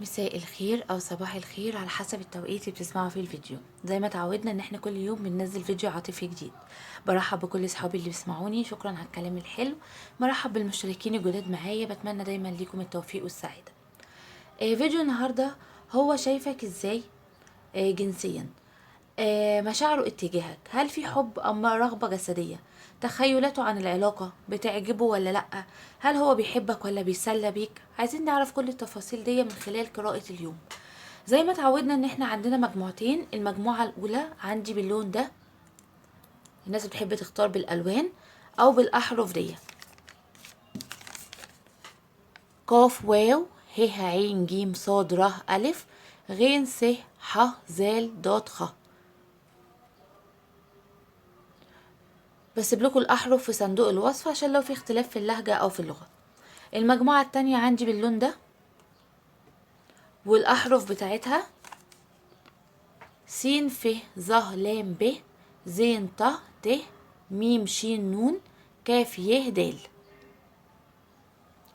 مساء الخير او صباح الخير على حسب التوقيت اللي بتسمعوا فيه الفيديو. زي ما تعودنا ان احنا كل يوم بننزل فيديو عاطفي جديد. برحب بكل اصحابي اللي بيسمعوني، شكرا على الكلام الحلو. برحب بالمشتركين الجداد معايا، بتمنى دايما ليكم التوفيق والسعاده. فيديو النهارده هو شايفك ازاي جنسيا. مشاعره اتجاهك، هل في حب أم رغبة جسدية؟ تخيلاته عن العلاقة بتعجبه ولا لأ؟ هل هو بيحبك ولا بيسلى بيك؟ عايزين نعرف كل التفاصيل دي من خلال قراءة اليوم. زي ما تعودنا ان احنا عندنا مجموعتين. المجموعة الأولى عندي باللون ده، الناس بتحب تختار بالألوان أو بالأحرف دي: قاف واو ه عين جيم صاد ر ألف غين س ح زال ضاد خ. بسيب لكم الأحرف في صندوق الوصف عشان لو في اختلاف في اللهجة أو في اللغة. المجموعة التانية عندي باللون ده، والأحرف بتاعتها س ف ظ ل ب ز ط ت م ش ن ك ي د.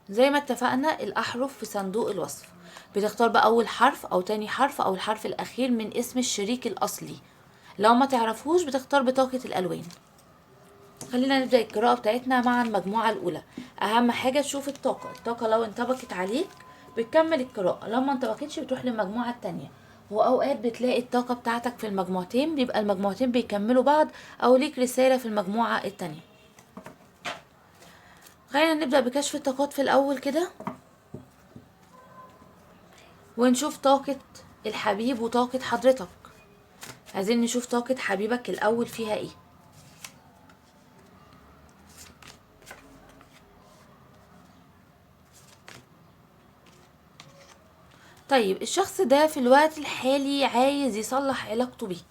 زي ما اتفقنا الأحرف في صندوق الوصف، بتختار بقى أول حرف أو تاني حرف أو الحرف الأخير من اسم الشريك الأصلي. لو ما تعرفوش بتختار بطاقة الألوان. خلينا نبدأ القراءة بتاعتنا مع المجموعة الأولى. أهم حاجة تشوف الطاقة لو انطبقت عليك بتكمل القراءة، لو ما انطبقتش بتروح للمجموعة التانية. وأوقات بتلاقي الطاقة بتاعتك في المجموعتين، بيبقى المجموعتين بيكملوا بعض أو ليك رسالة في المجموعة التانية. خلينا نبدأ بكشف الطاقات في الأول كده، ونشوف طاقة الحبيب وطاقة حضرتك. عايزين نشوف طاقة حبيبك الأول فيها ايه. طيب الشخص ده في الوقت الحالي عايز يصلح علاقته بيك،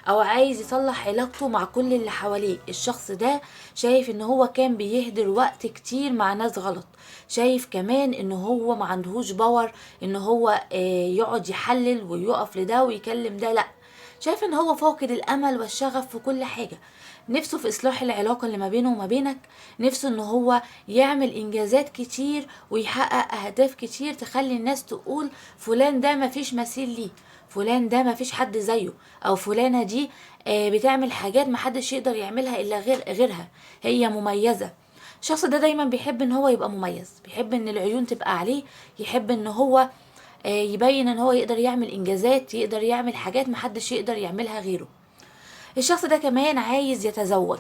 او عايز يصلح علاقته مع كل اللي حواليه. الشخص ده شايف ان هو كان بيهدر وقت كتير مع ناس غلط. شايف كمان ان هو ما عندهوش باور ان هو يقعد يحلل ويقف لده ويكلم ده، لا. شايف ان هو فاقد الامل والشغف في كل حاجة. نفسه في اصلاح العلاقة اللي ما بينه وما بينك. نفسه ان هو يعمل انجازات كتير ويحقق اهداف كتير تخلي الناس تقول فلان ده مفيش مثيل ليه، فلان ده مفيش حد زيه، او فلانة دي بتعمل حاجات محدش يقدر يعملها الا غيرها، هي مميزة. الشخص ده دايما بيحب ان هو يبقى مميز، بيحب ان العيون تبقى عليه، يحب ان هو يبين ان هو يقدر يعمل انجازات، يقدر يعمل حاجات محدش يقدر يعملها غيره. الشخص ده كمان عايز يتزوج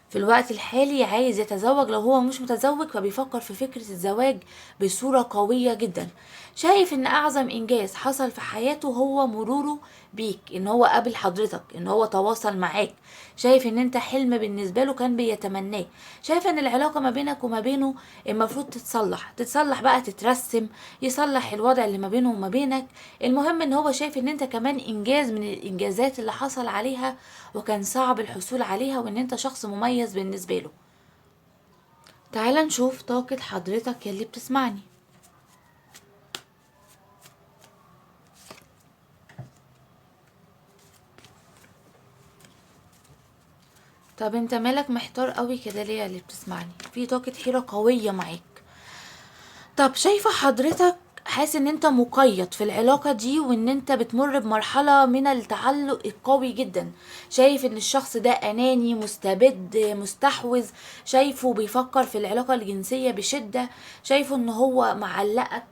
في الوقت الحالي، عايز يتزوج. لو هو مش متزوج فبيفكر في فكرة الزواج بصورة قوية جدا. شايف ان اعظم انجاز حصل في حياته هو مروره بيك، ان هو قابل حضرتك، ان هو تواصل معاك. شايف ان انت حلم بالنسبة له كان بيتمناه. شايف ان العلاقة ما بينك وما بينه المفروض تتصلح بقى، تترسم، يصلح الوضع اللي ما بينه وما بينك. المهم ان هو شايف ان انت كمان انجاز من الانجازات اللي حصل عليها وكان صعب الحصول عليها، وان انت شخص مميز بالنسبة له. تعال نشوف طاقة حضرتك يلي بتسمعني. طب انت مالك محتار قوي كده ليه يا اللي بتسمعني؟ في طاقة حيرة قوية معاك. طب شايفة حضرتك حاسس ان انت مقيد في العلاقة دي، وان انت بتمر بمرحلة من التعلق القوي جدا. شايف ان الشخص ده اناني، مستبد، مستحوذ. شايفه بيفكر في العلاقة الجنسية بشدة. شايفه ان هو معلقك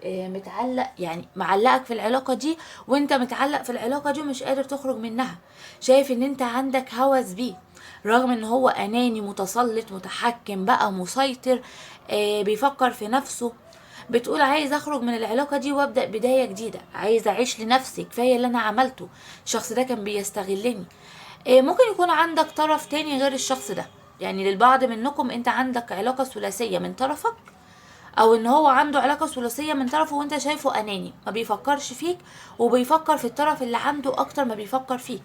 متعلق، يعني معلقك في العلاقة دي، وانت متعلق في العلاقة دي ومش قادر تخرج منها. شايف ان انت عندك هوس بيه، رغم ان هو اناني متسلط متحكم بقى مسيطر. بيفكر في نفسه. بتقول عايز اخرج من العلاقة دي وابدأ بداية جديدة، عايز اعيش لنفسي، كفاية اللي انا عملته، الشخص ده كان بيستغلني. ممكن يكون عندك طرف تاني غير الشخص ده. يعني للبعض منكم انت عندك علاقة ثلاثية من طرفك، او ان هو عنده علاقة ثلاثية من طرفه وانت شايفه اناني ما بيفكرش فيك، وبيفكر في الطرف اللي عنده اكتر ما بيفكر فيك.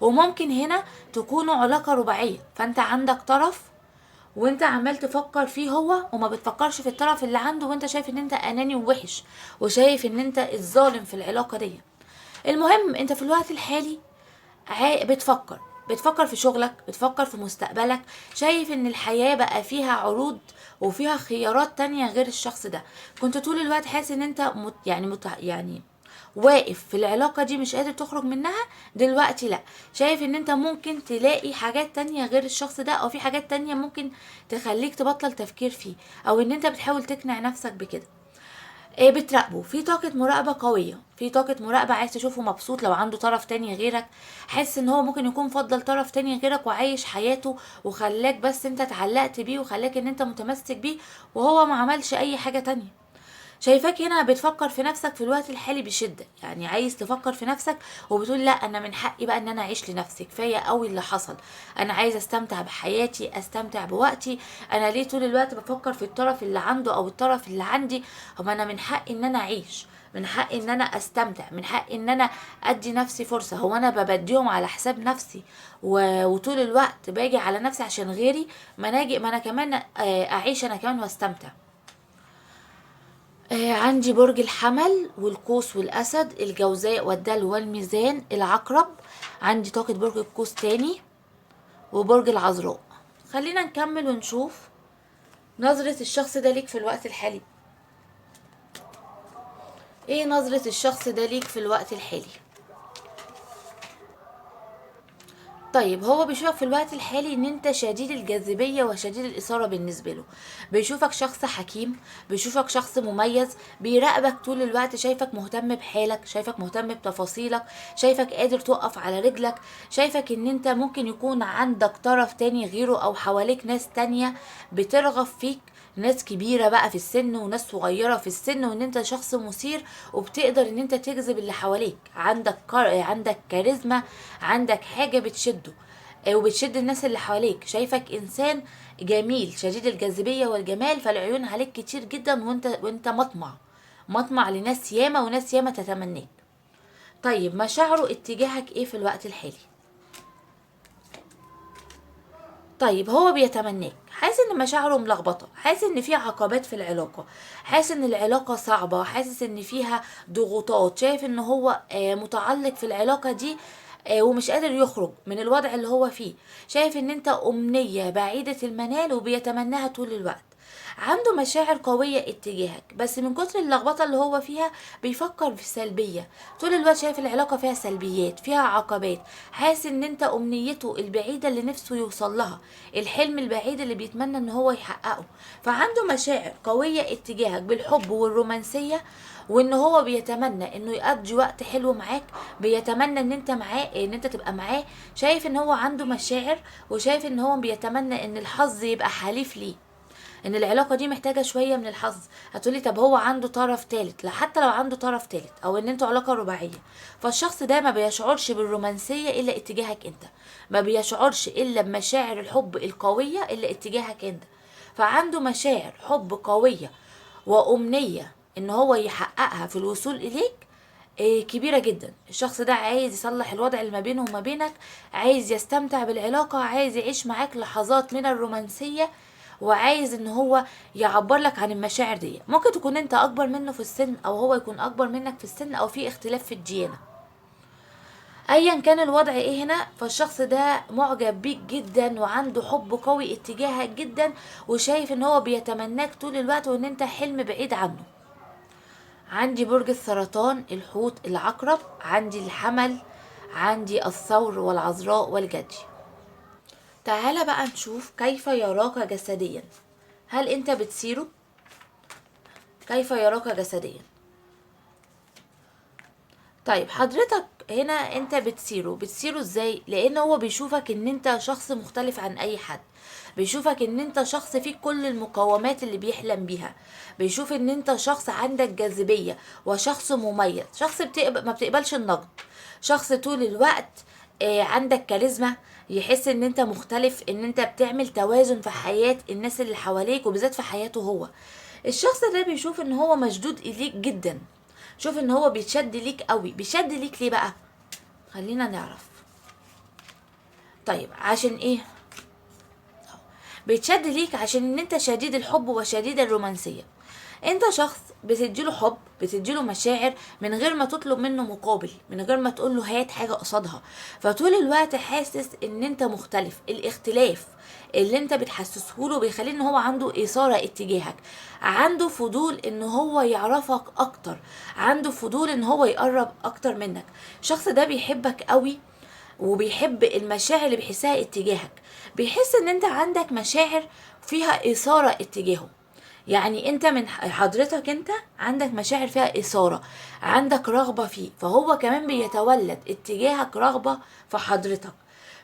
وممكن هنا تكونوا علاقة رباعية، فانت عندك طرف وانت عمال تفكر فيه هو وما بتفكرش في الطرف اللي عنده، وانت شايف ان انت اناني ووحش، وشايف ان انت الظالم في العلاقة دي. المهم انت في الوقت الحالي بتفكر بتفكر في شغلك، بتفكر في مستقبلك، شايف ان الحياة بقى فيها عروض وفيها خيارات تانية غير الشخص ده. كنت طول الوقت حاسس ان انت يعني واقف في العلاقة دي مش قادر تخرج منها. دلوقتي لا، شايف ان انت ممكن تلاقي حاجات تانية غير الشخص ده، او في حاجات تانية ممكن تخليك تبطل تفكير فيه، او ان انت بتحاول تقنع نفسك بكده. بتراقبه في طاقة مراقبة قوية، في طاقة مراقبة، عايز تشوفه مبسوط لو عنده طرف تاني غيرك. حاسس ان هو ممكن يكون فضل طرف تاني غيرك وعايش حياته وخلاك بس انت اتعلقت بيه وخلاك ان انت متمسك بيه، وهو ما عملش اي حاجة تانية. شايفاك هنا بتفكر في نفسك في الوقت الحالي بشدة، يعني عايز تفكر في نفسك وبتقول لا، انا من حقي بقى ان انا اعيش لنفسي، كفاية قوي اللي حصل، انا عايز استمتع بحياتي، استمتع بوقتي. انا ليه طول الوقت بفكر في الطرف اللي عنده او الطرف اللي عندي؟ هو انا من حقي ان انا اعيش، من حقي ان انا استمتع، من حقي ان انا ادي نفسي فرصة. هو انا ببديهم على حساب نفسي وطول الوقت باجي على نفسي عشان غيري؟ ما انا كمان اعيش انا كمان واستمتع. عندي برج الحمل والقوس والأسد، الجوزاء والدلو والميزان، العقرب. عندي طاقة برج القوس تاني وبرج العذراء. خلينا نكمل ونشوف نظرة الشخص ده ليك في الوقت الحالي. ايه نظرة الشخص ده ليك في الوقت الحالي؟ طيب هو بيشوفك في الوقت الحالي ان انت شديد الجاذبية وشديد الإثارة بالنسبة له. بيشوفك شخص حكيم، بيشوفك شخص مميز، بيراقبك طول الوقت، شايفك مهتم بحالك، شايفك مهتم بتفاصيلك، شايفك قادر تقف على رجلك، شايفك ان انت ممكن يكون عندك طرف تاني غيره او حواليك ناس تانية بترغب فيك، ناس كبيرة بقى في السن وناس صغيرة في السن، وان انت شخص مثير وبتقدر ان انت تجذب اللي حواليك، عندك كاريزما، عندك حاجة بتشده وبتشد الناس اللي حواليك. شايفك انسان جميل شديد الجاذبية والجمال، فالعيون عليك كتير جدا، وانت مطمع لناس ياما وناس ياما تتمناك. طيب مشاعره اتجاهك ايه في الوقت الحالي؟ طيب هو بيتمناك، حاسس ان مشاعره ملخبطه، حاسس ان في عقبات في العلاقه، حاسس ان العلاقه صعبه، حاسس ان فيها ضغوطات، شايف ان هو متعلق في العلاقه دي ومش قادر يخرج من الوضع اللي هو فيه. شايف ان انت امنيه بعيده المنال وبيتمناها طول الوقت. عنده مشاعر قوية اتجاهك، بس من كتر اللخبطة اللي هو فيها بيفكر في سلبية طول الوقت، شايف العلاقة فيها سلبيات، فيها عقبات، حاسس ان انت امنيته البعيدة اللي نفسه يوصل لها، الحلم البعيد اللي بيتمنى ان هو يحققه. فعنده مشاعر قوية اتجاهك بالحب والرومانسية، وان هو بيتمنى انه يقضي وقت حلو معاك، بيتمنى ان انت معاه، ان انت تبقى معاه. شايف ان هو عنده مشاعر، وشايف ان هو بيتمنى ان الحظ يبقى حليف ليه، ان العلاقه دي محتاجه شويه من الحظ. هتقولي طب هو عنده طرف تالت؟ لا، حتى لو عنده طرف تالت او ان انتوا علاقه رباعيه، فالشخص ده ما بيشعرش بالرومانسيه الا اتجاهك انت، ما بيشعرش الا بمشاعر الحب القويه الا اتجاهك انت. فعنده مشاعر حب قويه وامنيه ان هو يحققها في الوصول اليك كبيرة جدا. الشخص ده عايز يصلح الوضع اللي ما بينه وما بينك، عايز يستمتع بالعلاقة، عايز يعيش معاك لحظات من الرومانسية، وعايز ان هو يعبر لك عن المشاعر دي. ممكن تكون انت اكبر منه في السن، او هو يكون اكبر منك في السن، او في اختلاف في الديانة. ايا كان الوضع ايه هنا، فالشخص ده معجب بيك جدا وعنده حب قوي اتجاهك جدا، وشايف ان هو بيتمناك طول الوقت، وان انت حلم بعيد عنه. عندي برج السرطان، الحوت، العقرب. عندي الحمل، عندي الثور والعذراء والجدي. تعالى بقى نشوف كيف يراك جسديا. هل انت بتسيره؟ كيف يراك جسديا؟ طيب حضرتك هنا انت بتسيره ازاي؟ لان هو بيشوفك ان انت شخص مختلف عن اي حد، بيشوفك ان انت شخص فيك كل المقومات اللي بيحلم بيها، بيشوف ان انت شخص عندك جاذبية وشخص مميز، شخص ما بتقبلش النقد، شخص طول الوقت عندك كاريزما، يحس ان انت مختلف، ان انت بتعمل توازن في حياة الناس اللي حواليك وبالذات في حياته هو. الشخص ده بيشوف ان هو مشدود اليك جدا، شوف ان هو بيتشد ليك قوي. بيشد ليك ليه بقى؟ خلينا نعرف. طيب عشان ايه بيتشد ليك؟ عشان ان انت شديد الحب وشديد الرومانسية. انت شخص بتديله حب، بتديله مشاعر من غير ما تطلب منه مقابل، من غير ما تقوله هات حاجة قصادها. فطول الوقت حاسس ان انت مختلف. الاختلاف اللي انت بتحسسه له بيخليه ان هو عنده اثارة اتجاهك، عنده فضول ان هو يعرفك اكتر، عنده فضول ان هو يقرب اكتر منك. الشخص ده بيحبك قوي، وبيحب المشاعر اللي بيحسها اتجاهك. بيحس ان انت عندك مشاعر فيها اثارة اتجاهه. يعني انت من حضرتك انت عندك مشاعر فيها اثارة، عندك رغبة فيه، فهو كمان بيتولد اتجاهك رغبة في حضرتك.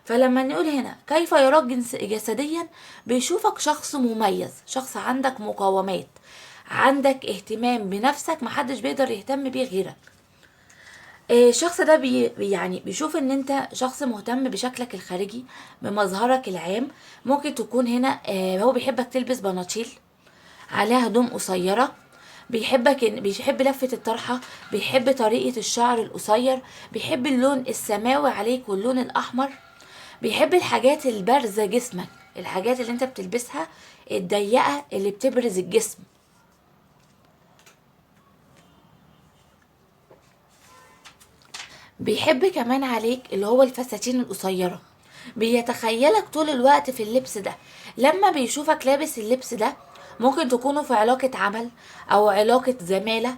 فلما نقول هنا كيف يراك جسديا، بيشوفك شخص مميز، شخص عندك مقاومات، عندك اهتمام بنفسك محدش بيقدر يهتم بيه غيرك. الشخص ده يعني بيشوف ان انت شخص مهتم بشكلك الخارجي، بمظهرك العام. ممكن تكون هنا هو بيحبك تلبس بناطيل عليها هدوم قصيرة، بيحب لفة الطرحة، بيحب طريقة الشعر القصير، بيحب اللون السماوي عليك واللون الأحمر، بيحب الحاجات البارزة جسمك، الحاجات اللي انت بتلبسها الضيقة اللي بتبرز الجسم. بيحب كمان عليك اللي هو الفساتين القصيرة، بيتخيلك طول الوقت في اللبس ده. لما بيشوفك لابس اللبس ده، ممكن تكونوا في علاقة عمل أو علاقة زمالة،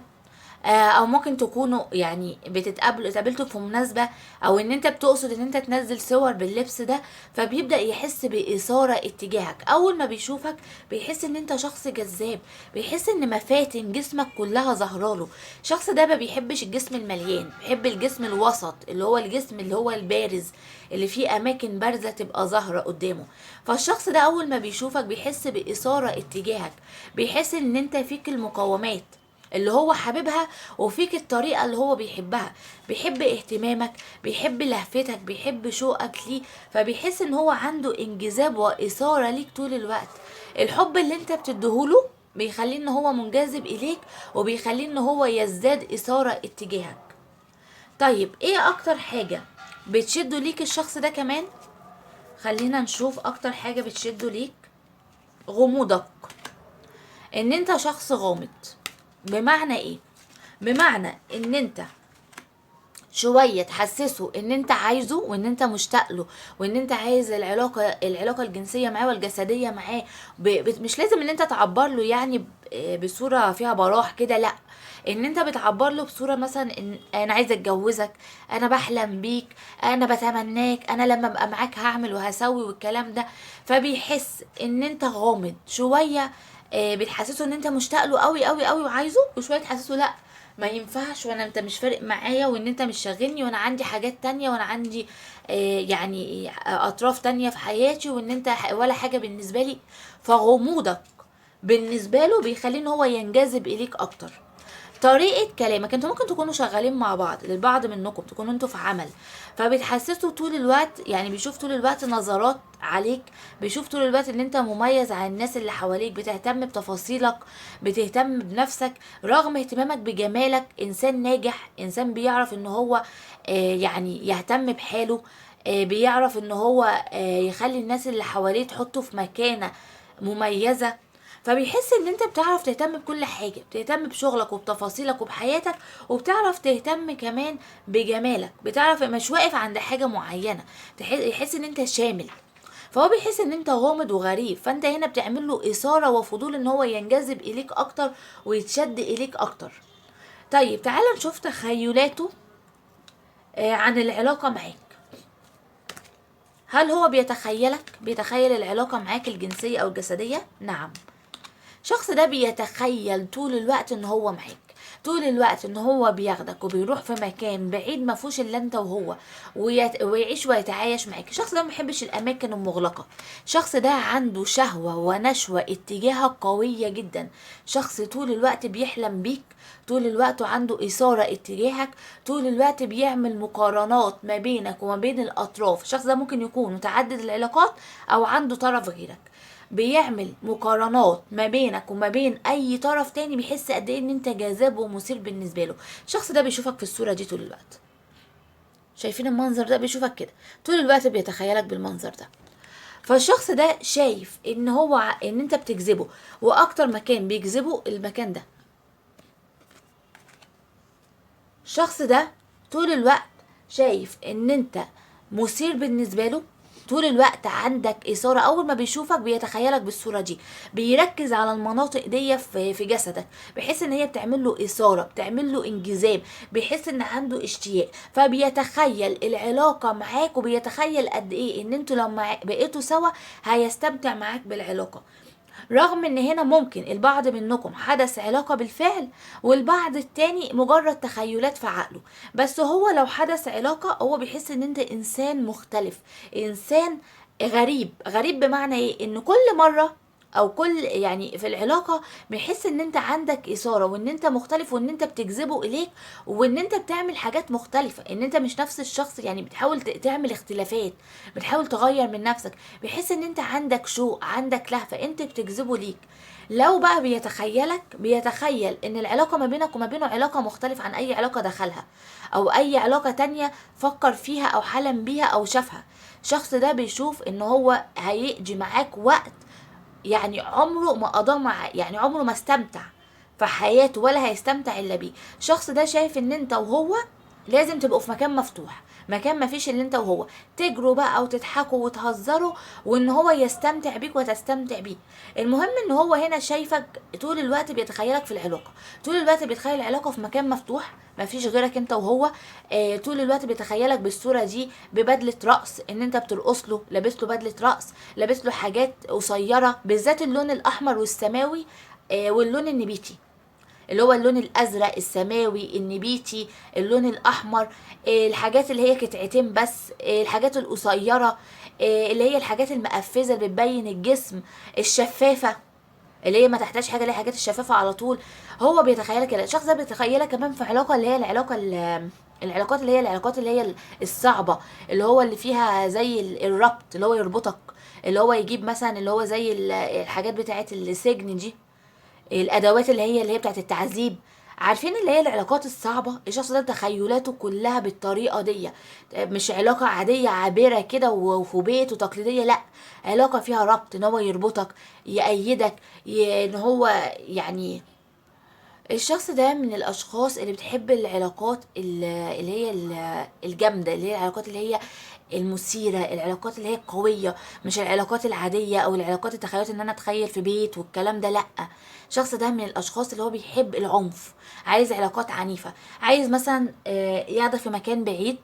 او ممكن تكونوا يعني اتقابلتوا في مناسبة، او ان انت بتقصد ان انت تنزل صور باللبس ده. فبيبدأ يحس بإثارة اتجاهك. اول ما بيشوفك بيحس ان انت شخص جذاب، بيحس ان مفاتن جسمك كلها ظهراله. الشخص ده ما بيحبش الجسم المليان، بيحب الجسم الوسط، اللي هو الجسم اللي هو البارز، اللي فيه اماكن بارزة تبقى ظاهرة قدامه. فالشخص ده اول ما بيشوفك بيحس بإثارة اتجاهك، بيحس ان انت فيك المقومات اللي هو حاببها، وفيك الطريقة اللي هو بيحبها. بيحب اهتمامك، بيحب لهفتك، بيحب شوقك ليه. فبيحس ان هو عنده انجذاب وإثارة ليك طول الوقت. الحب اللي انت بتديهوله بيخليه ان هو منجذب اليك، وبيخليه ان هو يزداد إثارة اتجاهك. طيب ايه اكتر حاجة بتشده ليك الشخص ده كمان؟ خلينا نشوف اكتر حاجة بتشده ليك. غموضك، ان انت شخص غامض. بمعنى ايه؟ بمعنى ان انت شوية تحسسه ان انت عايزه، وان انت مشتاق له، وان انت عايز العلاقة الجنسية معاه والجسدية معاه. مش لازم ان انت تعبر له يعني بصورة فيها براح كده، لا. ان انت بتعبر له بصورة مثلا ان انا عايزة اتجوزك، انا بحلم بيك، انا بتمناك، انا لما ابقى معاك هعمل وهسوي والكلام ده. فبيحس ان انت غامض شوية. بتحسسه ان انت مشتاق له قوي قوي قوي وعايزه، وشوية تحسسه لا ما ينفعش، وانا انت مش فارق معايا، وان انت مش شاغلني، وانا عندي حاجات تانية، وانا عندي يعني اطراف تانية في حياتي، وان انت ولا حاجة بالنسبة لي. فغموضك بالنسبة له بيخليه ان هو ينجذب اليك اكتر. طريقة كلامك، انتوا ممكن تكونوا شغالين مع بعض، للبعض منكم تكونوا انتوا في عمل، فبتحسسوا طول الوقت، يعني بيشوف طول الوقت نظرات عليك، بيشوف طول الوقت ان انت مميز عن الناس اللي حواليك، بتهتم بتفاصيلك، بتهتم بنفسك. رغم اهتمامك بجمالك، انسان ناجح، انسان بيعرف ان هو يعني يهتم بحاله، بيعرف ان هو يخلي الناس اللي حواليه تحطه في مكانة مميزة. فبيحس ان انت بتعرف تهتم بكل حاجة، بتهتم بشغلك وبتفاصيلك وبحياتك، وبتعرف تهتم كمان بجمالك، بتعرف مش واقف عند حاجة معينة، يحس ان انت شامل. فهو بيحس ان انت غامض وغريب، فانت هنا بتعمل له اثارة وفضول ان هو ينجذب اليك اكتر ويتشد اليك اكتر. طيب تعال نشوف تخيلاته عن العلاقة معاك. هل هو بيتخيل العلاقة معاك الجنسية او الجسدية؟ نعم. الشخص ده بيتخيل طول الوقت ان هو معاك، طول الوقت ان هو بياخدك وبيروح في مكان بعيد ما فيهوش الا انت وهو، ويعيش ويتعايش معاك. الشخص ده ما بيحبش الاماكن المغلقه. الشخص ده عنده شهوه ونشوه اتجاهك قويه جدا. شخص طول الوقت بيحلم بيك، طول الوقت عنده إثارة اتجاهك، طول الوقت بيعمل مقارنات ما بينك وما بين الأطراف. الشخص ده ممكن يكون متعدد العلاقات أو عنده طرف غيرك، بيعمل مقارنات ما بينك وما بين اي طرف تاني، بيحس قد ايه ان انت جذاب ومثير بالنسبه له. الشخص ده بيشوفك في الصوره دي طول الوقت. شايفين المنظر ده؟ بيشوفك كده طول الوقت، بيتخيلك بالمنظر ده. فالشخص ده شايف ان ان انت بتجذبه، واكتر مكان بيجذبه المكان ده. الشخص ده طول الوقت شايف ان انت مثير بالنسبة له، طول الوقت عندك إثارة. أول ما بيشوفك بيتخيلك بالصورة دي، بيركز على المناطق دي في جسدك، بيحس إن هي بتعمل له إثارة، بتعمل له انجذاب، بيحس إن عنده اشتياق، فبيتخيل العلاقة معاك، وبيتخيل قد إيه إن انتوا لما بقيتوا سوا هيستمتع معاك بالعلاقة. رغم ان هنا ممكن البعض منكم حدث علاقة بالفعل، والبعض التاني مجرد تخيلات في عقله. بس هو لو حدث علاقة، هو بيحس ان انت انسان مختلف، انسان غريب. غريب بمعنى ايه؟ ان كل مرة او كل يعني في العلاقة بيحس ان انت عندك اثارة، وان انت مختلف، وان انت بتجذبه اليك، وان انت بتعمل حاجات مختلفة، ان انت مش نفس الشخص. يعني بتحاول تعمل اختلافات، بتحاول تغير من نفسك، بيحس ان انت عندك شوق، عندك لهفة، انت بتجذبه ليك. لو بقى بيتخيل ان العلاقة ما بينك وما بينه علاقة مختلفة عن اي علاقة دخلها، او اي علاقة تانية فكر فيها او حلم بيها او شافها، الشخص ده بيشوف ان هو هيقضي معاك وقت يعني عمره ما قضاه يعني عمره ما استمتع في حياته، ولا هيستمتع الا بيه. الشخص ده شايف ان انت وهو لازم تبقوا في مكان مفتوح، مكان ما فيش اللي انت وهو تجروا بقى وتضحكوا وتهزروا، وان هو يستمتع بيك وتستمتع بيه. المهم ان هو هنا شايفك طول الوقت، بيتخيلك في العلاقة، طول الوقت بيتخيل العلاقة في مكان مفتوح ما فيش غيرك انت وهو. طول الوقت بيتخيلك بالصورة دي ببدلة رقص، ان انت بترقص له، لابس له بدلة رقص، لابس له حاجات قصيرة، بالذات اللون الاحمر والسماوي، واللون النبيتي، اللي هو اللون الازرق السماوي النبيتي، اللون الاحمر، الحاجات اللي هي قطعتين بس، الحاجات القصيره، اللي هي الحاجات المقفزه اللي بتبين الجسم، الشفافه اللي هي ما تحتاج حاجه، اللي هي الحاجات الشفافه على طول. هو بيتخيلك كده. الشخص ده بيتخيلك كمان في علاقه، اللي هي العلاقات اللي هي الصعبه، اللي هو اللي فيها زي الربط، اللي هو يربطك، اللي هو يجيب مثلا اللي هو زي الحاجات بتاعه السجن دي، الادوات اللي هي بتاعت التعذيب. عارفين اللي هي العلاقات الصعبة؟ الشخص ده تخيلاته كلها بالطريقة دي، مش علاقة عادية عابرة كده وفي بيت وتقليدية، لا، علاقة فيها ربط، ان هو يربطك، يأيدك، ان هو يعني الشخص ده من الاشخاص اللي بتحب العلاقات اللي هي الجامده، اللي هي العلاقات اللي هي المثيره، العلاقات اللي هي القويه، مش العلاقات العاديه او العلاقات التخيلات ان انا اتخيل في بيت والكلام ده، لا. الشخص ده من الاشخاص اللي هو بيحب العنف، عايز علاقات عنيفه، عايز مثلا يقعد في مكان بعيد،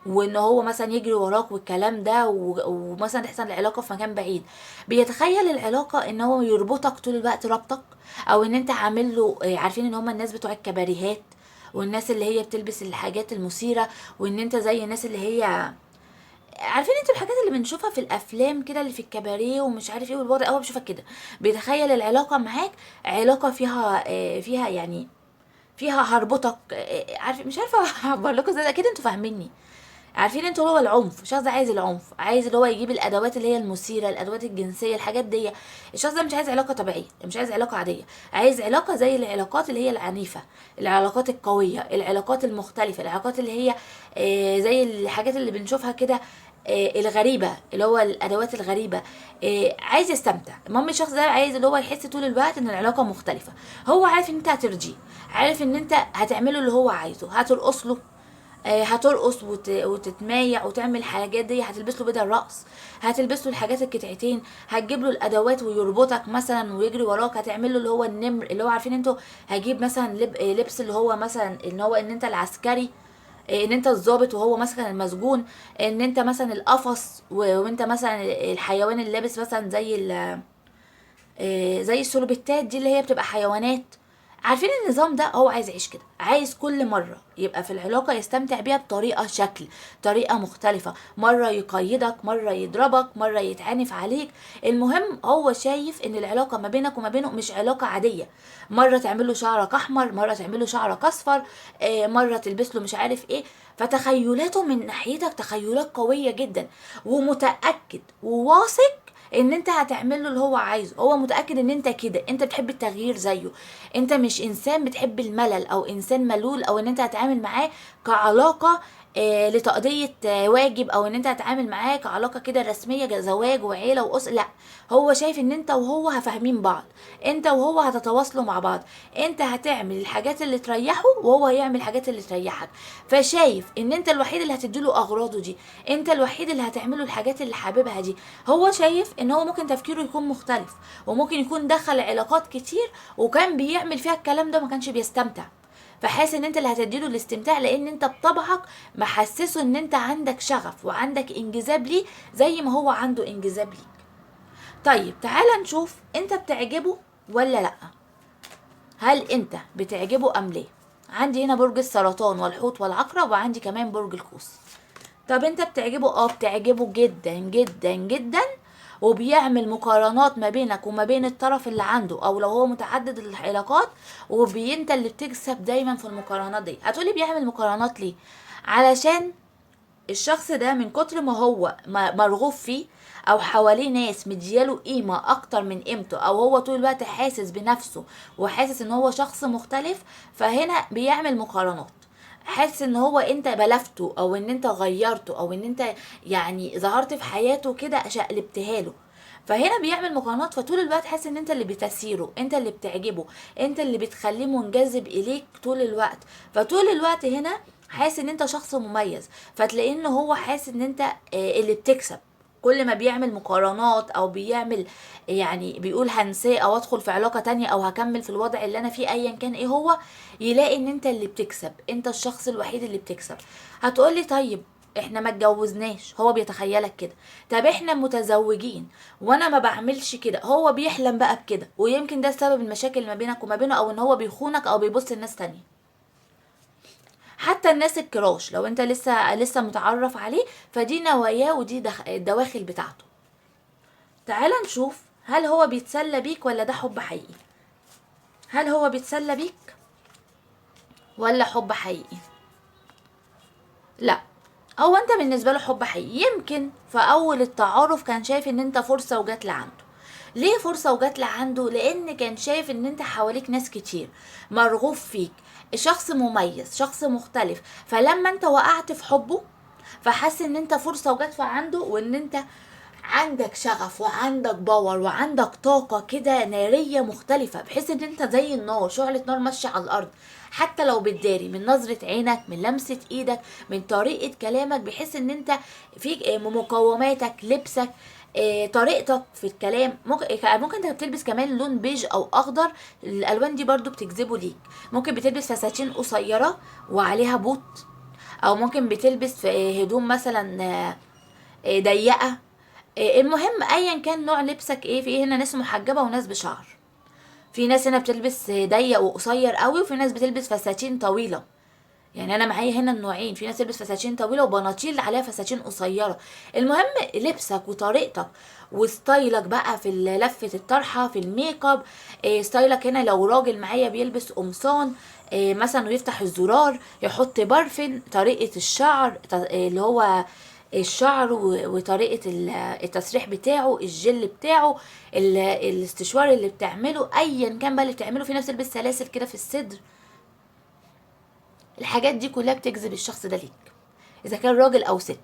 وان هو مثلا يجري وراك والكلام ده، ومثلا تحصل العلاقه في مكان بعيد. بيتخيل العلاقه ان هو يربطك طول الوقت ربطك، او ان انت عامل له عارفين ان هم الناس بتوع الكباريهات، والناس اللي هي بتلبس الحاجات المثيره، وان انت زي الناس اللي هي عارفين انتوا الحاجات اللي بنشوفها في الافلام كده، اللي في الكباريه ومش عارف ايه، والوضع اول بشوفك كده بيتخيل العلاقه معاك علاقه فيها يعني فيها هربطك، عارف مش عارفه اعبر لكم ازاي، اكيد انتوا فاهميني. عارفين انتوا اللي هو العنف، الشخص ده عايز العنف، عايز اللي هو يجيب الادوات اللي هي المثيره، الادوات الجنسيه، الحاجات دي. الشخص ده مش عايز علاقه طبيعيه، مش عايز علاقه عاديه، عايز علاقه زي العلاقات اللي هي العنيفه، العلاقات القويه، العلاقات المختلفه، العلاقات اللي هي زي الحاجات اللي بنشوفها كده، الغريبه، اللي هو الادوات الغريبه. عايز يستمتع. المهم الشخص ده عايز اللي هو يحس طول الوقت ان العلاقه مختلفه. هو عارف ان انت هترضيه، عارف ان انت هتعمله اللي هو عايزه، هترقص له، هترقص وتتمايع وتعمل الحاجات دي، هتلبس له بدل رقص، هتلبس له الحاجات القطعتين، هتجيب له الادوات ويربطك مثلا ويجري وراك، هتعمل له اللي هو النمر، اللي هو عارفين انتوا، هجيب مثلا لبس اللي هو مثلا ان هو ان انت العسكري، ان انت الضابط وهو مثلا المسجون، ان انت مثلا القفص وانت مثلا الحيوان اللي لابس مثلا زي السلوبيتات دي، اللي هي بتبقى حيوانات. عارفين النظام ده؟ هو عايز يعيش كده، عايز كل مرة يبقى في العلاقة يستمتع بيها بطريقة شكل، طريقة مختلفة، مرة يقيدك، مرة يضربك، مرة يتعنف عليك. المهم هو شايف ان العلاقة ما بينك وما بينه مش علاقة عادية، مرة تعمله شعرك احمر، مرة تعمله شعرك اصفر، مرة تلبس له مش عارف ايه. فتخيلاته من ناحيتك تخيلات قوية جدا، ومتأكد وواثق ان انت هتعمل له اللي هو عايزه. هو متاكد ان انت كده، انت بتحب التغيير زيه، انت مش انسان بتحب الملل او انسان ملول، او ان انت هتعامل معاه كعلاقه لتقضية واجب، او ان انت هتعامل معاه كعلاقة كده رسمية، زواج وعيلة وأسرة. لا، هو شايف ان انت وهو هفاهمين بعض، انت وهو هتتواصلوا مع بعض، انت هتعمل الحاجات اللي تريحه وهو هيعمل الحاجات اللي تريحك. فشايف ان انت الوحيد اللي هتديله اغراضه دي، انت الوحيد اللي هتعمله الحاجات اللي حاببها دي. هو شايف ان هو ممكن تفكيره يكون مختلف، وممكن يكون دخل علاقات كتير وكان بيعمل فيها الكلام ده ما كانش بيستمتع، فحاسس ان انت اللي هتديله الاستمتاع، لان انت بطبعك محسسه ان انت عندك شغف وعندك انجذاب ليه زي ما هو عنده انجذاب ليك. طيب تعالى نشوف انت بتعجبه ولا لا. هل انت بتعجبه ام ليه؟ عندي هنا برج السرطان والحوت والعقرب، وعندي كمان برج القوس. طب انت بتعجبه؟ بتعجبه جدا جدا جدا، وبيعمل مقارنات ما بينك وما بين الطرف اللي عنده، او لو هو متعدد العلاقات، انت اللي بتكسب دايما في المقارنات دي. هتقولي بيعمل مقارنات ليه؟ علشان الشخص ده من كتر ما هو مرغوب فيه، او حواليه ناس مدياله قيمة اكتر من قيمته، او هو طول الوقت حاسس بنفسه وحاسس ان هو شخص مختلف، فهنا بيعمل مقارنات. حاسس ان هو انت بلفته، او ان انت غيرته، او ان انت يعني ظهرت في حياته كده شقلبتها له، فهنا بيعمل مقارنات. فطول الوقت حاسس ان انت اللي بتسيره، انت اللي بتعجبه، انت اللي بتخليه منجذب اليك طول الوقت. فطول الوقت هنا حاسس ان انت شخص مميز، فتلاقيه ان هو حاسس ان انت اللي بتكسب. كل ما بيعمل مقارنات او بيعمل يعني بيقول هنساه او ادخل في علاقة تانية او هكمل في الوضع اللي انا فيه ايا كان ايه هو، يلاقي ان انت اللي بتكسب، انت الشخص الوحيد اللي بتكسب. هتقولي طيب احنا ما اتجوزناش، هو بيتخيلك كده. طب احنا متزوجين وانا ما بعملش كده، هو بيحلم بقى بكده، ويمكن ده سبب المشاكل ما بينك وما بينه، او ان هو بيخونك او بيبص لناس تانية. حتى الناس الكراش لو انت لسه متعرف عليه، فدي نواياه ودي الدواخل بتاعته. تعال نشوف هل هو بيتسلى بيك ولا ده حب حقيقي. هل هو بيتسلى بيك ولا حب حقيقي؟ لا، هو انت بالنسبة له حب حقيقي. يمكن في اول التعارف كان شايف ان انت فرصة وجات لعنده. ليه فرصة وجات لعنده؟ لان كان شايف ان انت حواليك ناس كتير، مرغوب فيك، شخص مميز، شخص مختلف. فلما انت وقعت في حبه، فحس ان انت فرصة وجات في عنده، وان انت عندك شغف وعندك باور وعندك طاقة كده نارية مختلفة، بحيث ان انت زي النار، شعلة نار ماشية على الارض. حتى لو بتداري من نظرة عينك، من لمسة ايدك، من طريقة كلامك، بحيث ان انت فيك مقوماتك، لبسك، طريقتك في الكلام. ممكن انت بتلبس كمان لون بيج او اخضر، الالوان دي برضو بتجذبه ليك. ممكن بتلبس فساتين قصيرة وعليها بوت، او ممكن بتلبس في هدوم مثلا ضيقة. المهم ايا كان نوع لبسك ايه. في هنا ناس محجبة وناس بشعر، في ناس هنا بتلبس ضيق وقصير قوي، وفي ناس بتلبس فساتين طويلة. يعني انا معايا هنا النوعين، في ناس تلبس فساتين طويله وبناطيل عليها فساتين قصيره. المهم لبسك وطريقتك وستايلك بقى في لفه الطرحه، في الميك اب. ستايلك هنا لو راجل معايا بيلبس قمصان مثلا ويفتح الزرار، يحط برفن، طريقه الشعر اللي هو الشعر وطريقة التسريح بتاعه، الجل بتاعه، الاستشوار اللي بتعمله، ايا كان بقى اللي بتعمله. في ناس تلبس سلاسل كده في الصدر. الحاجات دي كلها بتجذب الشخص ده ليك، اذا كان راجل او ست.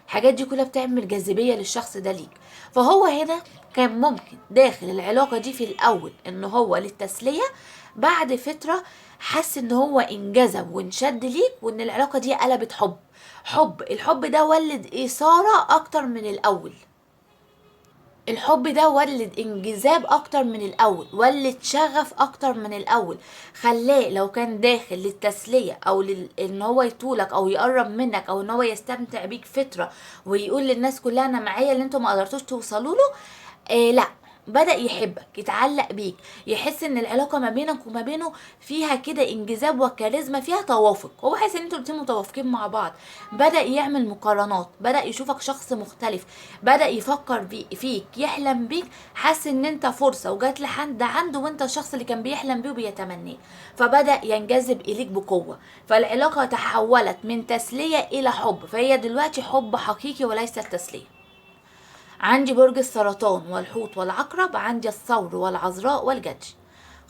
الحاجات دي كلها بتعمل جاذبية للشخص ده ليك. فهو هنا كان ممكن داخل العلاقة دي في الاول ان هو للتسلية، بعد فترة حس ان هو انجذب وانشد ليك، وان العلاقة دي قلبت حب. الحب ده ولد اثارة اكتر من الاول. الحب ده ولد انجذاب اكتر من الاول، ولد شغف اكتر من الاول. خلاه لو كان داخل للتسلية او ان هو يطولك او يقرب منك، او ان هو يستمتع بيك فترة ويقول للناس كلها انا معايا اللي انتوا ما قدرتوش توصلوا له، لا، بدأ يحبك، يتعلق بيك، يحس ان العلاقة ما بينك وما بينه فيها كده انجذاب وكاريزما، فيها توافق. هو حاسس ان انتوا الاتنين متوافقين مع بعض. بدأ يعمل مقارنات، بدأ يشوفك شخص مختلف، بدأ يفكر فيك، يحلم بيك. حس ان انت فرصة وجات لحد عنده، وانت الشخص اللي كان بيحلم بيه وبيتمناه، فبدأ ينجذب اليك بقوة. فالعلاقة تحولت من تسلية الى حب، فهي دلوقتي حب حقيقي وليس تسلية. عندي برج السرطان والحوت والعقرب، عندي الثور والعذراء والجدي.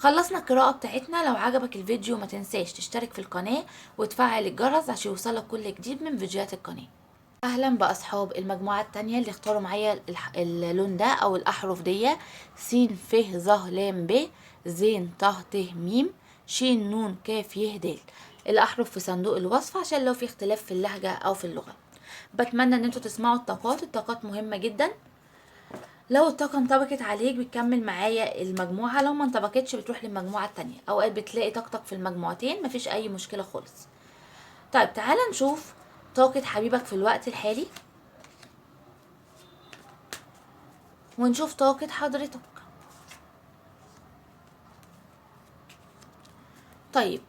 خلصنا القراءة بتاعتنا. لو عجبك الفيديو ما تنساش تشترك في القناة وتفعل الجرس عشان يوصلك كل جديد من فيديوهات القناة. اهلا باصحاب المجموعة التانية اللي اختاروا معايا اللون ده او الاحرف دي: س ف ظ ل ب ز ط ت م ش ن ك ي د. الاحرف في صندوق الوصف عشان لو في اختلاف في اللهجة او في اللغة. بتمنى ان انتوا تسمعوا الطاقات مهمة جدا. لو الطاقة انطبقت عليك بتكمل معايا المجموعة، لو ما انطبقتش بتروح للمجموعة التانية. اوقات بتلاقي طاقتك في المجموعتين، مفيش اي مشكلة خالص. طيب تعالى نشوف طاقة حبيبك في الوقت الحالي ونشوف طاقة حضرتك. طيب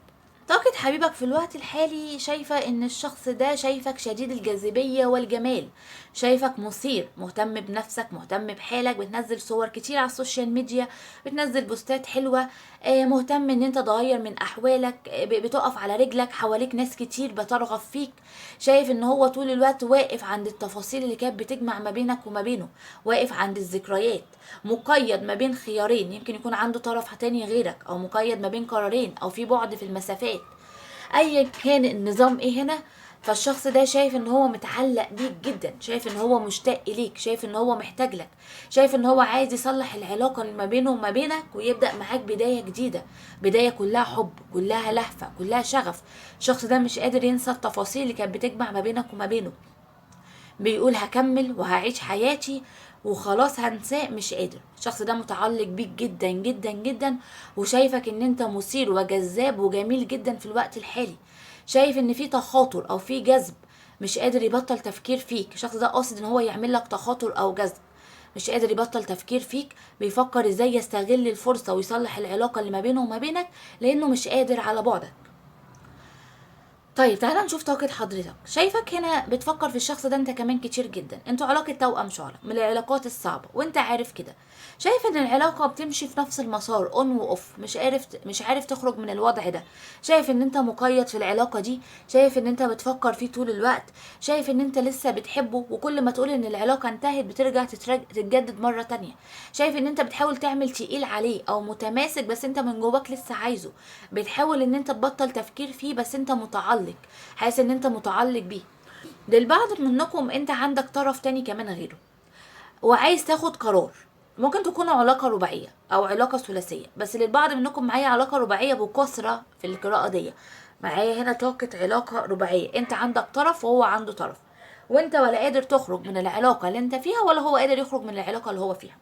طاقة حبيبك في الوقت الحالي، شايفة ان الشخص ده شايفك شديد الجاذبية والجمال، شايفك مثير، مهتم بنفسك، مهتم بحالك، بتنزل صور كتير على السوشيال ميديا، بتنزل بوستات حلوة، مهتم ان انت تغير من احوالك، بتقف على رجلك، حواليك ناس كتير بترغب فيك. شايف ان هو طول الوقت واقف عند التفاصيل اللي كانت بتجمع ما بينك وما بينه، واقف عند الذكريات، مقيد ما بين خيارين، يمكن يكون عنده طرف تاني غيرك، او مقيد ما بين قرارين، او في بعد في المسافات. ايا كان النظام ايه هنا، فالشخص ده شايف ان هو متعلق بيك جدا، شايف ان هو مشتاق اليك، شايف ان هو محتاج لك، شايف ان هو عايز يصلح العلاقة اللي ما بينه وما بينك ويبدأ معاك بداية جديدة، بداية كلها حب، كلها لهفة، كلها شغف. الشخص ده مش قادر ينسى التفاصيل اللي كانت بتجمع ما بينك وما بينه، بيقول هكمل وهعيش حياتي وخلاص هنساه، مش قادر. الشخص ده متعلق بيك جدا جدا جدا، وشايفك ان انت مثير وجذاب وجميل جدا في الوقت الحالي. شايف ان في تخاطر او في جذب، مش قادر يبطل تفكير فيك. الشخص ده قاصد ان هو يعمل لك تخاطر او جذب، مش قادر يبطل تفكير فيك، بيفكر ازاي يستغل الفرصة ويصلح العلاقة اللي ما بينه وما بينك، لانه مش قادر على بعدك. طيب تعالى نشوف طاقة حضرتك. شايفك هنا بتفكر في الشخص ده انت كمان كتير جدا، انتوا علاقة توأم شعلة، من العلاقات الصعبة وانت عارف كده. شايف ان العلاقة بتمشي في نفس المسار، اون واوف، مش عارف تخرج من الوضع ده. شايف ان انت مقيد في العلاقة دي، شايف ان انت بتفكر فيه طول الوقت، شايف ان انت لسه بتحبه، وكل ما تقول ان العلاقة انتهت بترجع تتجدد مرة تانية. شايف ان انت بتحاول تعمل تقيل عليه او متماسك، بس انت من جواك لسه عايزه، بتحاول ان انت تبطل تفكير فيه، بس انت متعلق، حاسس ان انت متعلق بيه. للبعض منكم انت عندك طرف تاني كمان غيره، وعايز تاخد قرار. ممكن تكون علاقة رباعية او علاقة ثلاثية، بس للبعض منكم معايا علاقة رباعية بكثرة في القراءة دي. معايا هنا طاقة علاقة رباعية، انت عندك طرف وهو عنده طرف، وانت ولا قادر تخرج من العلاقة اللي انت فيها، ولا هو قادر يخرج من العلاقة اللي هو فيها.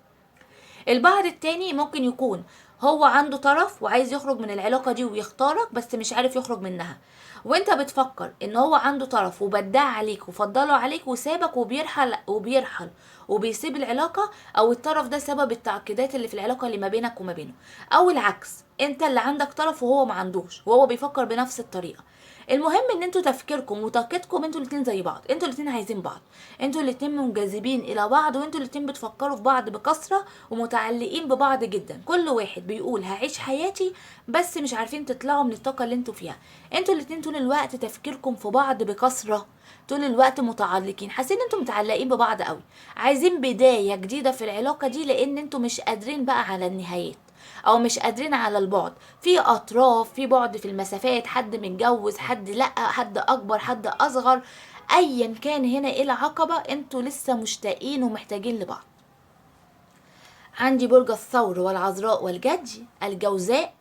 البعض التاني ممكن يكون هو عنده طرف وعايز يخرج من العلاقة دي ويختارك، بس مش عارف يخرج منها، وانت بتفكر ان هو عنده طرف وبدع عليك وفضله عليك وسابك وبيرحل وبيسيب العلاقة، او الطرف ده سبب التعقيدات اللي في العلاقة اللي ما بينك وما بينه، او العكس، انت اللي عندك طرف وهو ما عندوش وهو بيفكر بنفس الطريقة. المهم ان انتوا تفكيركم وطاقتكم انتوا الاتنين زي بعض، انتوا الاتنين عايزين بعض، انتوا الاتنين منجذبين الى بعض، وانتوا الاتنين بتفكروا في بعض بكثرة ومتعلقين ببعض جدا. كل واحد بيقول هعيش حياتي، بس مش عارفين تطلعوا من الطاقة اللي انتوا فيها. انتوا الاتنين طول الوقت تفكيركم في بعض بكثرة، طول الوقت متعلقين، حاسين انتوا متعلقين ببعض قوي، عايزين بداية جديدة في العلاقة دي، لان انتوا مش قادرين بقى على النهايات، او مش قادرين على البعد، في اطراف، في بعد في المسافات، حد متجوز، حد لا، حد اكبر، حد اصغر، ايا كان هنا ايه العقبة، انتوا لسه مشتاقين ومحتاجين لبعض. عندي برج الثور والعذراء والجدي، الجوزاء،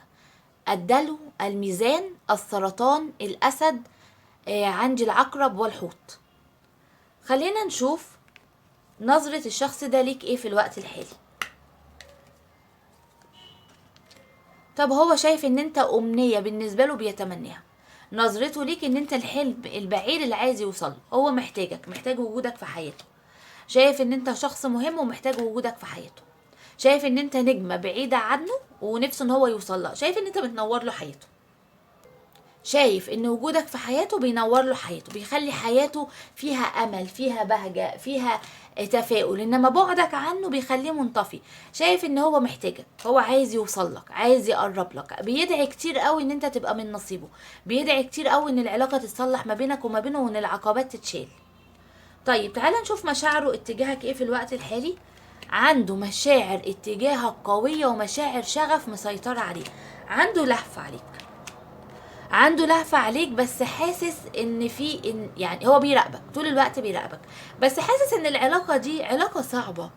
الدلو، الميزان، السرطان، الاسد، عندي العقرب والحوت. خلينا نشوف نظرة الشخص ده ليك ايه في الوقت الحالي. طب هو شايف ان انت امنية بالنسبة له بيتمناها، نظرته ليك ان انت الحلم البعيد اللي عايز يوصل، هو محتاجك، محتاج وجودك في حياته، شايف ان انت شخص مهم ومحتاج وجودك في حياته، شايف ان انت نجمة بعيدة عنه ونفسه ان هو يوصل لها، شايف ان انت بتنور له حياته، شايف ان وجودك في حياته بينور له حياته، بيخلي حياته فيها امل، فيها بهجة، فيها تفاؤل، انما بعدك عنه بيخليه منطفي. شايف ان هو محتاجك، هو عايز يوصل لك، عايز يقرب لك، بيدعي كتير قوي ان انت تبقى من نصيبه، بيدعي كتير قوي ان العلاقة تتصلح ما بينك وما بينه، وان العقبات تتشال. طيب تعالى نشوف مشاعره اتجاهك ايه في الوقت الحالي. عنده مشاعر اتجاهك قوية ومشاعر شغف مسيطرة عليه، عنده لهفة عليك، عنده لهفة عليك، بس حاسس إن يعني هو بيراقبك طول الوقت، بيراقبك، بس حاسس ان العلاقة دي علاقة صعبة،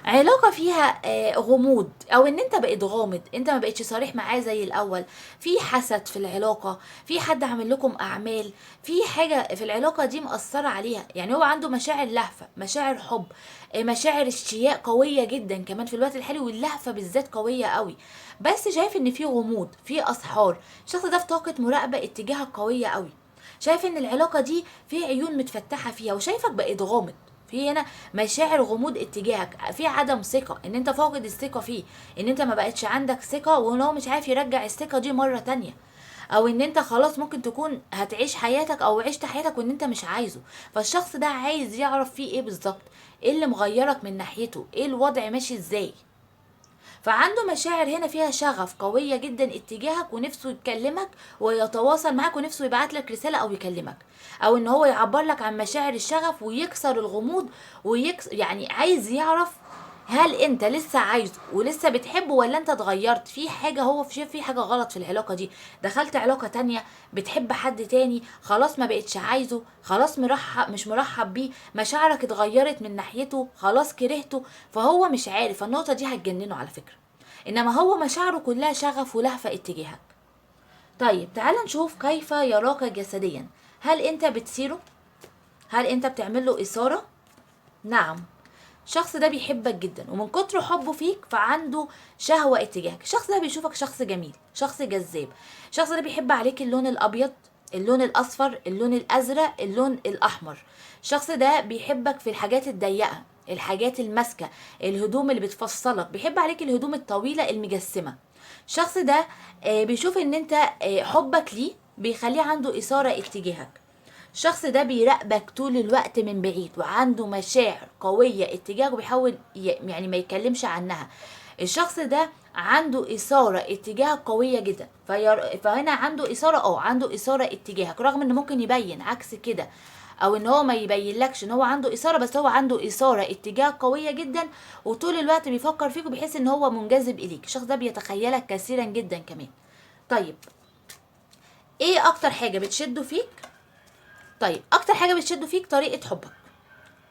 علاقة فيها غموض، او ان انت بقيت غامض، انت ما بقيتش صريح معاه زي الاول، في حسد في العلاقة، في حد عامل لكم اعمال، في حاجة في العلاقة دي مأثرة عليها. يعني هو عنده مشاعر لهفة، مشاعر حب، مشاعر اشتياق قوية جدا كمان في الوقت الحالي، واللهفة بالذات قوية قوي، بس شايف ان في غموض، في اسحار. الشخص ده في طاقة مراقبة اتجاهك قوية قوي، شايف ان العلاقة دي في عيون متفتحة فيها، وشايفك بقيت غامض، في هنا مشاعر غموض اتجاهك، في عدم ثقة، ان انت فاقد الثقة فيه، ان انت ما بقتش عندك ثقة، وان هو مش عارف يرجع الثقة دي مرة تانية، او ان انت خلاص ممكن تكون هتعيش حياتك او عشت حياتك وان انت مش عايزه. فالشخص ده عايز يعرف فيه ايه بالظبط، ايه اللي مغيرك من ناحيته، ايه الوضع ماشي ازاي. فعنده مشاعر هنا فيها شغف قوية جدا اتجاهك، ونفسه يكلمك ويتواصل معاك، ونفسه يبعت لك رسالة او يكلمك، او ان هو يعبر لك عن مشاعر الشغف ويكسر الغموض، يعني عايز يعرف هل انت لسه عايزه ولسه بتحبه، ولا انت اتغيرت في حاجة، هو في حاجة غلط في العلاقة دي، دخلت علاقة تانية بتحب حد تاني، خلاص ما بقتش عايزه، خلاص مش مرحب بيه، مشاعرك اتغيرت من ناحيته، خلاص كرهته. فهو مش عارف، النقطة دي هتجننه على فكرة، انما هو مشاعره كلها شغف ولهفة اتجاهك. طيب تعال نشوف كيف يراك جسديا. هل انت بتثيره؟ هل انت بتعمل له اثارة؟ نعم. الشخص ده بيحبك جدا، ومن كتر حبه فيك فعنده شهوة اتجاهك. الشخص ده بيشوفك شخص جميل، شخص جذاب. الشخص ده بيحب عليك اللون الابيض، اللون الاصفر، اللون الازرق، اللون الاحمر. الشخص ده بيحبك في الحاجات الضيقة، الحاجات الماسكة، الهدوم اللي بتفصلك، بيحب عليك الهدوم الطويلة المجسمة. الشخص ده بيشوف ان انت حبك ليه بيخليه عنده اثارة اتجاهك. الشخص ده بيراقبك طول الوقت من بعيد، وعنده مشاعر قوية اتجاهك، وبيحاول يعني ما يتكلمش عنها. الشخص ده عنده إثارة اتجاهك قوية جدا، فهنا عنده إثارة، عنده إثارة اتجاهك، رغم ان ممكن يبين عكس كده، او ان هو ما يبينلكش ان هو عنده إثارة، بس هو عنده إثارة اتجاهك قوية جدا، وطول الوقت بيفكر فيك وبيحس ان هو منجذب اليك. الشخص ده بيتخيلك كثيرا جدا كمان. طيب ايه اكتر حاجة بتشده فيك؟ طيب اكتر حاجه بتشده فيك طريقه حبك،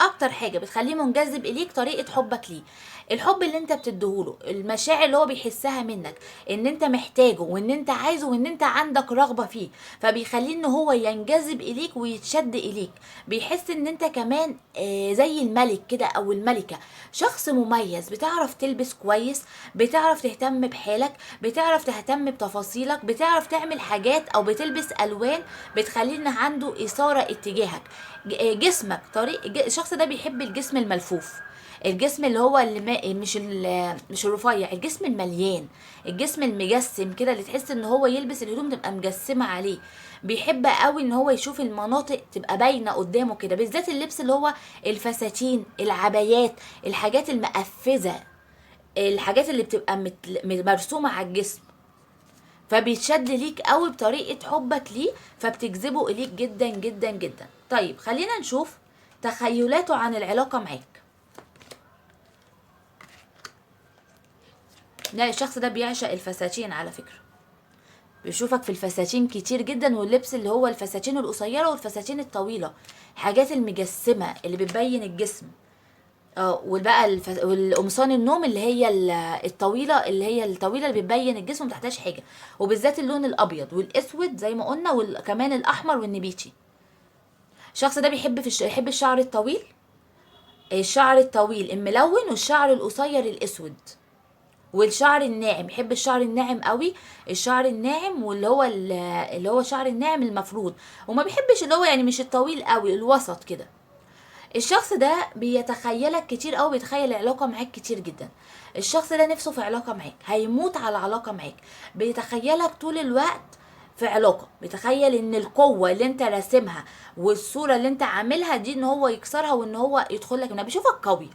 اكتر حاجه بتخليه منجذب اليك طريقه حبك ليه، الحب اللي انت بتديهوله، المشاعر اللي هو بيحسها منك، ان انت محتاجه وان انت عايزه وان انت عندك رغبه فيه، فبيخليه ان هو ينجذب اليك ويتشد اليك. بيحس ان انت كمان زي الملك كده او الملكه، شخص مميز، بتعرف تلبس كويس، بتعرف تهتم بحالك، بتعرف تهتم بتفاصيلك، بتعرف تعمل حاجات او بتلبس الوان بتخليه ان عنده اثاره اتجاهك. جسمك الشخص ده بيحب الجسم الملفوف، الجسم اللي هو اللي مش الرفيع، الجسم المليان، الجسم المجسم كده، اللي تحس ان هو يلبس الهدوم تبقى مجسمه عليه. بيحب قوي ان هو يشوف المناطق تبقى باينه قدامه كده، بالذات اللبس اللي هو الفساتين، العبايات، الحاجات المقفزه، الحاجات اللي بتبقى مرسومه على الجسم. فبيتشد ليك قوي بطريقة حبك ليه، فبتجذبه اليك جدا جدا جدا. طيب خلينا نشوف تخيلاته عن العلاقة معاك. لا، الشخص ده بيعشق الفساتين على فكرة، بيشوفك في الفساتين كتير جدا، واللبس اللي هو الفساتين القصيرة والفساتين الطويلة، الحاجات المجسمة اللي بتبين الجسم. وبقى والقمصان النوم اللي هي الطويله اللي بتبين الجسم وما تحتاجش حاجه، وبالذات اللون الابيض والاسود زي ما قلنا، وكمان الاحمر والنبيتي. الشخص ده يحب الشعر الطويل، الشعر الطويل الملون، والشعر القصير الاسود، والشعر الناعم، يحب الشعر الناعم قوي، الشعر الناعم، اللي هو شعر الناعم المفروض، وما بيحبش اللي هو يعني مش الطويل قوي، الوسط كده. الشخص ده بيتخيلك كتير قوي، بيتخيل علاقة معاك كتير جدا. الشخص ده نفسه في علاقة معاك، هيموت على علاقة معاك، بيتخيلك طول الوقت في علاقة، بيتخيل ان القوة اللي انت راسمها والصورة اللي انت عاملها دي ان هو يكسرها، وان هو يدخلك منها. بيشوفك قوي،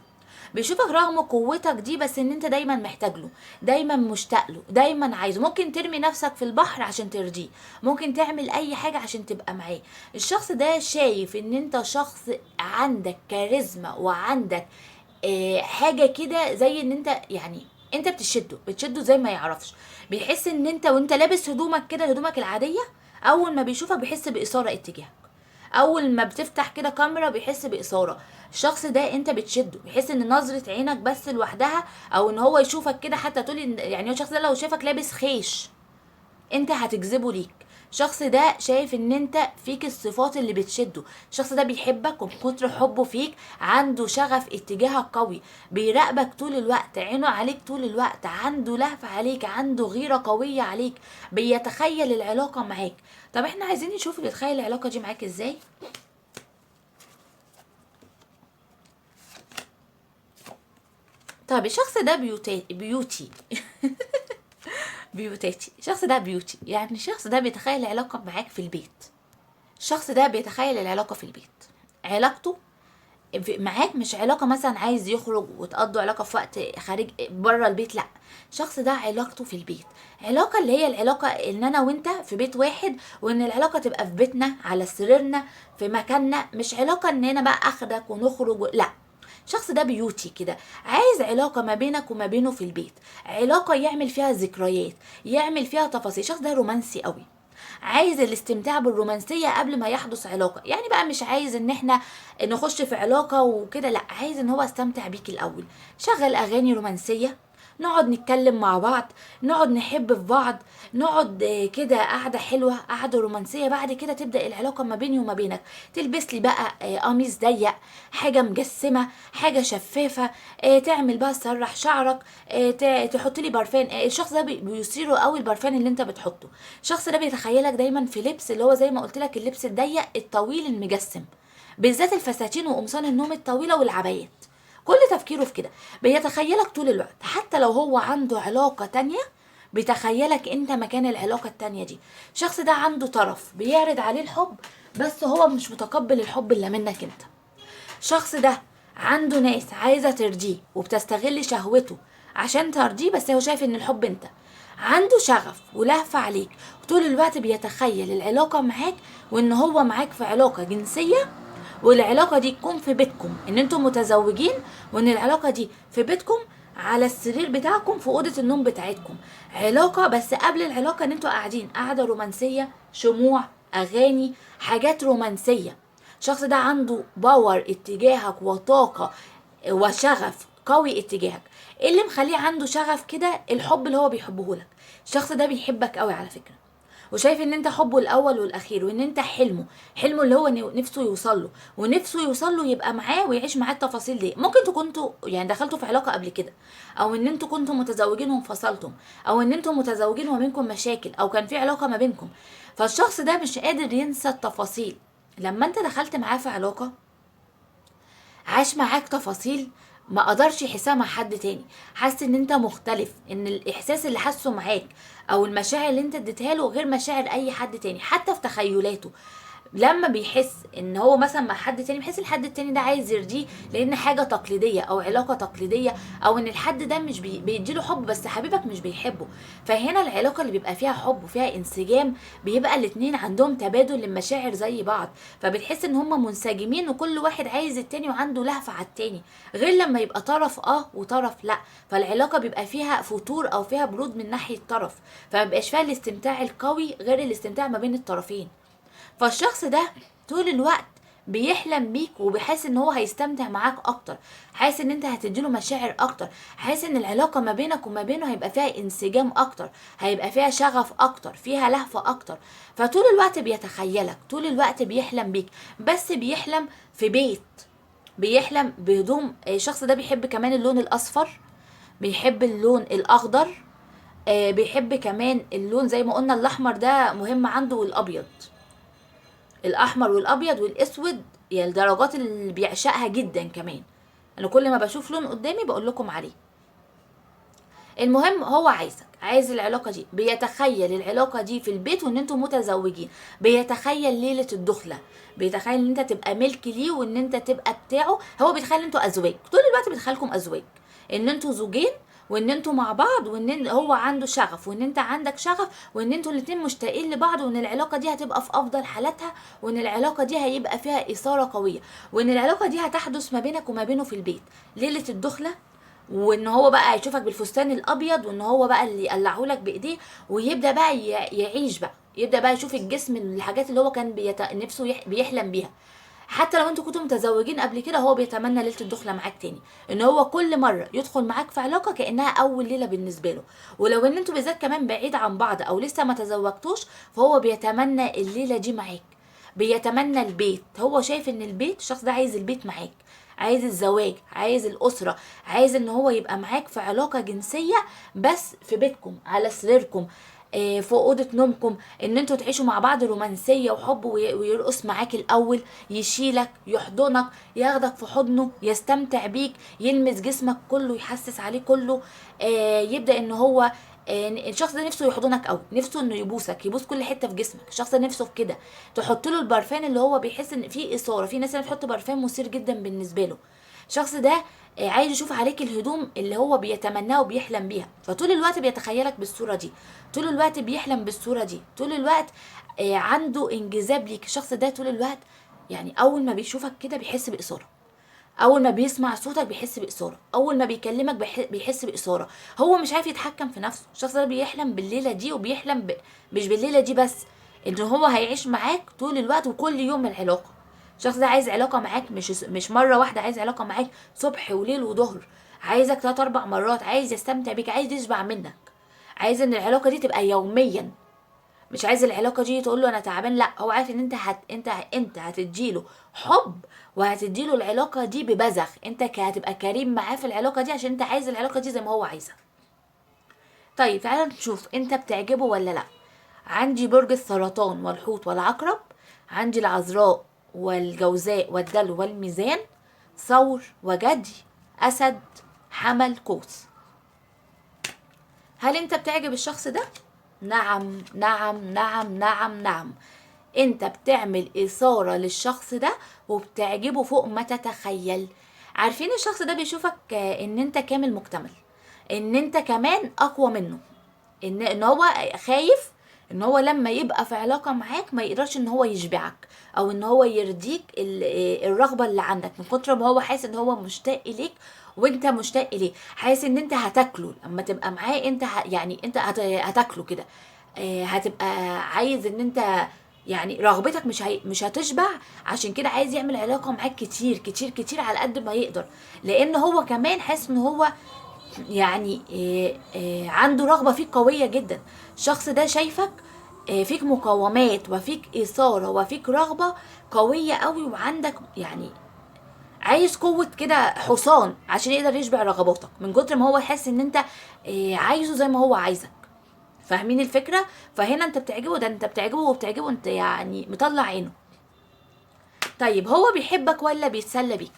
بيشوفك رغم قوتك دي، بس ان انت دايما محتاج له، دايما مشتاق له، دايما عايزه. ممكن ترمي نفسك في البحر عشان ترضيه، ممكن تعمل اي حاجة عشان تبقى معاه. الشخص ده شايف ان انت شخص عندك كاريزما، وعندك حاجه كده زي ان انت يعني انت بتشده زي ما يعرفش. بيحس ان انت وانت لابس هدومك كده، هدومك العاديه، اول ما بيشوفك بيحس باثاره اتجاهك. اول ما بتفتح كده كاميرا بيحس باثاره. الشخص ده انت بتشده، بيحس ان نظره عينك بس لوحدها، او ان هو يشوفك كده حتى تقولي يعني الشخص ده لو شافك لابس خيش انت هتجذبه ليك. الشخص ده شايف ان انت فيك الصفات اللي بتشده. الشخص ده بيحبك، ومن كتر حبه فيك عنده شغف اتجاهك قوي، بيراقبك طول الوقت، عينه عليك طول الوقت، عنده لهفة عليك، عنده غيرة قوية عليك، بيتخيل العلاقة معاك. طب احنا عايزين نشوف بيتخيل العلاقة دي معاك ازاي. طب الشخص ده بيوتي بيوتاتي. الشخص ده بيوتي، يعني الشخص ده بيتخيل العلاقة معاك في البيت. الشخص ده بيتخيل العلاقة في البيت. علاقته معاك مش علاقة مثلا عايز يخرج وتقضوا علاقة في وقت خارج بره البيت، لا. الشخص ده علاقته في البيت. علاقة اللي هي العلاقة ان انا وانت في بيت واحد، وان العلاقة تبقى في بيتنا على سريرنا في مكاننا، مش علاقة ان انا بقى اخدك ونخرج لا. الشخص ده بيوتي كده، عايز علاقة ما بينك وما بينه في البيت، علاقة يعمل فيها ذكريات، يعمل فيها تفاصيل. الشخص ده رومانسي قوي، عايز الاستمتاع بالرومانسية قبل ما يحدث علاقة. يعني بقى مش عايز ان احنا نخش في علاقة وكده، لا، عايز ان هو يستمتع بيك الاول. شغل اغاني رومانسية، نقعد نتكلم مع بعض، نقعد نحب في بعض، نقعد كده قعدة حلوة، قعدة رومانسية. بعد كده تبدأ العلاقة ما بيني وما بينك. تلبس لي بقى قميص ضيق، حاجة مجسمة، حاجة شفافة، تعمل بقى تسرح شعرك، تحط لي برفان. الشخص ده بيثيره قوي البرفان اللي انت بتحطه. الشخص ده بيتخيلك دايما في لبس اللي هو زي ما قلت لك، اللبس الضيق الطويل المجسم، بالذات الفساتين وقمصان النوم الطويلة والعبايات. كل تفكيره في كده، بيتخيلك طول الوقت. حتى لو هو عنده علاقة تانية بيتخيلك انت مكان العلاقة التانية دي. الشخص ده عنده طرف بيعرض عليه الحب، بس هو مش متقبل الحب اللي منك انت. الشخص ده عنده ناس عايزة ترضيه وبتستغل شهوته عشان ترضيه، بس هو شايف ان الحب انت. عنده شغف ولهفة عليك، وطول الوقت بيتخيل العلاقة معاك، وان هو معاك في علاقة جنسية، والعلاقة دي تكون في بيتكم، ان انتم متزوجين، وان العلاقة دي في بيتكم على السرير بتاعكم في أوضة النوم بتاعتكم. علاقة، بس قبل العلاقة ان انتوا قاعدين قاعدة رومانسية، شموع، أغاني، حاجات رومانسية. الشخص ده عنده باور اتجاهك وطاقة وشغف قوي اتجاهك. ايه اللي مخليه عنده شغف كده؟ الحب اللي هو بيحبه لك. الشخص ده بيحبك قوي على فكرة، وشايف ان انت حبه الاول والاخير، وان انت حلمه اللي هو نفسه يوصل له، ونفسه يوصل له يبقى معاه ويعيش معاه التفاصيل دي. ممكن تكونوا انتوا يعني دخلتوا في علاقه قبل كده، او ان انتوا كنتوا متزوجين وانفصلتم، او ان انتوا متزوجين وما بينكم مشاكل، او كان في علاقه ما بينكم. فالشخص ده مش قادر ينسى التفاصيل. لما انت دخلت معاه في علاقه عاش معاك تفاصيل ما قدرش يحسها مع حد تاني. حاسس ان انت مختلف، ان الاحساس اللي حاسه معاك او المشاعر اللي انت اديتها له غير مشاعر اي حد تاني، حتى في تخيلاته. لما بيحس ان هو مثلا مع حد تاني، بيحس الحد التاني ده عايز يرضيه لان حاجه تقليديه او علاقه تقليديه، او ان الحد ده مش بيديله حب، بس حبيبك مش بيحبه. فهنا العلاقه اللي بيبقى فيها حب وفيها انسجام، بيبقى الاتنين عندهم تبادل للمشاعر زي بعض، فبتحس ان هما منسجمين وكل واحد عايز التاني وعنده لهفه على التاني. غير لما يبقى طرف وطرف لا، فالعلاقه بيبقى فيها فتور او فيها برود من ناحيه طرف، فمبقاش فيها الاستمتاع القوي غير الاستمتاع ما بين الطرفين. فالشخص ده طول الوقت بيحلم بيك، وبيحس ان هو هيستمتع معاك اكتر، حاسس ان انت هتديله مشاعر اكتر، حاسس ان العلاقه ما بينك وما بينه هيبقى فيها انسجام اكتر، هيبقى فيها شغف اكتر، فيها لهفه اكتر. فطول الوقت بيتخيلك، طول الوقت بيحلم بيك، بس بيحلم في بيت، بيحلم بهدوم. الشخص ده بيحب كمان اللون الاصفر، بيحب اللون الاخضر، بيحب كمان اللون زي ما قلنا الاحمر ده مهم عنده، والابيض. الاحمر والابيض والاسود يعني الدرجات اللي بيعشقها جدا كمان. انا كل ما بشوف لون قدامي بقول لكم عليه. المهم هو عايز العلاقه دي، بيتخيل العلاقه دي في البيت وان انتم متزوجين، بيتخيل ليله الدخله، بيتخيل ان انت تبقى ملك ليه وان انت تبقى بتاعه. هو بيتخيل ان انتوا ازواج، طول الوقت بيتخيلكم ازواج، ان انتوا زوجين، وان انتوا مع بعض، وان هو عنده شغف وان انت عندك شغف، وان انتوا الاتنين مشتاقين لبعض، وان العلاقه دي هتبقى في افضل حالاتها، وان العلاقه دي هيبقى فيها اثاره قويه، وان العلاقه دي هتحدث ما بينك وما بينه في البيت ليله الدخله، وان هو بقى هيشوفك بالفستان الابيض، وان هو بقى اللي يقلعهولك بايديه، ويبدا بقى يعيش بقى، يبدا بقى يشوف الجسم، الحاجات اللي هو كان نفسه بيحلم بيها. حتى لو انتوا كنتوا متزوجين قبل كده، هو بيتمنى ليله الدخله معاك تاني، ان هو كل مره يدخل معاك في علاقه كانها اول ليله بالنسبه له. ولو ان انتوا بالذات كمان بعيد عن بعض او لسه ما تزوجتوش، فهو بيتمنى الليله دي معاك، بيتمنى البيت. هو شايف ان البيت، الشخص ده عايز البيت معاك، عايز الزواج، عايز الأسرة، عايز ان هو يبقى معاك في علاقة جنسية، بس في بيتكم على سريركم، في أوضة نومكم، ان انتوا تعيشوا مع بعض رومانسية وحب، ويرقص معاك الأول، يشيلك، يحضنك، ياخدك في حضنه، يستمتع بيك، يلمس جسمك كله، يحسس عليه كله، يبدأ ان هو الشخص ده نفسه يحضنك قوي، نفسه انه يبوسك، يبوس كل حته في جسمك. الشخص ده نفسه في كده، تحط له البرفان اللي هو بيحس ان فيه اثاره. في ناس بتحط برفان مثير جدا بالنسبه له. الشخص ده عايز يشوف عليك الهدوم اللي هو بيتمناها وبيحلم بيها، فطول الوقت بيتخيلك بالصوره دي، طول الوقت بيحلم بالصوره دي، طول الوقت عنده انجذاب ليك. الشخص ده طول الوقت يعني اول ما بيشوفك كده بيحس باثاره، اول ما بيسمع صوتك بيحس باثاره، اول ما بيكلمك بيحس باثاره. هو مش عارف يتحكم في نفسه. الشخص ده بيحلم بالليله دي، وبيحلم مش بالليله دي بس، ان هو هيعيش معاك طول الوقت وكل يوم العلاقه. الشخص ده عايز علاقه معاك، مش مره واحده، عايز علاقه معاك صبح وليل وظهر، عايزك 3 4 مرات، عايز يستمتع بيك، عايز يشبع منك، عايز ان العلاقه دي تبقى يوميا. مش عايز العلاقه دي تقول له انا تعبان، لا، هو عارف ان انت هتديله حب، وهتديله العلاقه دي ببذخ. انت هتبقى كريم معاه في العلاقه دي، عشان انت عايز العلاقه دي زي ما هو عايزها. طيب تعالى نشوف انت بتعجبه ولا لا. عندي برج السرطان والحوت والعقرب، عندي العذراء والجوزاء والدلو والميزان، ثور وجدي، اسد، حمل، قوس. هل انت بتعجب الشخص ده؟ نعم نعم نعم نعم نعم، انت بتعمل اثارة للشخص ده وبتعجبه فوق ما تتخيل. عارفين الشخص ده بيشوفك ان انت كامل مكتمل، ان انت كمان اقوى منه، ان هو خايف ان هو لما يبقى في علاقة معاك ما يقدرش ان هو يشبعك، او ان هو يرضيك الرغبة اللي عندك، من كتر ما هو حاسس ان هو مشتاق اليك وانت مشتاق اليه. حاسس ان انت هتاكله لما تبقى معاه، انت يعني انت هتاكله كده، هتبقى عايز ان انت يعني رغبتك مش هتشبع. عشان كده عايز يعمل علاقة معاك كتير كتير كتير على قد ما يقدر، لان هو كمان حاسس ان هو يعني عنده رغبة فيك قوية جدا. الشخص ده شايفك فيك مقاومات، وفيك إثارة، وفيك رغبة قوية قوي، وعندك يعني عايز قوة كده حصان عشان يقدر يشبع رغباتك، من كتر ما هو يحس ان انت عايزه زي ما هو عايزك. فاهمين الفكرة؟ فهنا انت بتعجبه، ده انت بتعجبه وبتعجبه، انت يعني مطلع عينه. طيب هو بيحبك ولا بيتسلى بيك؟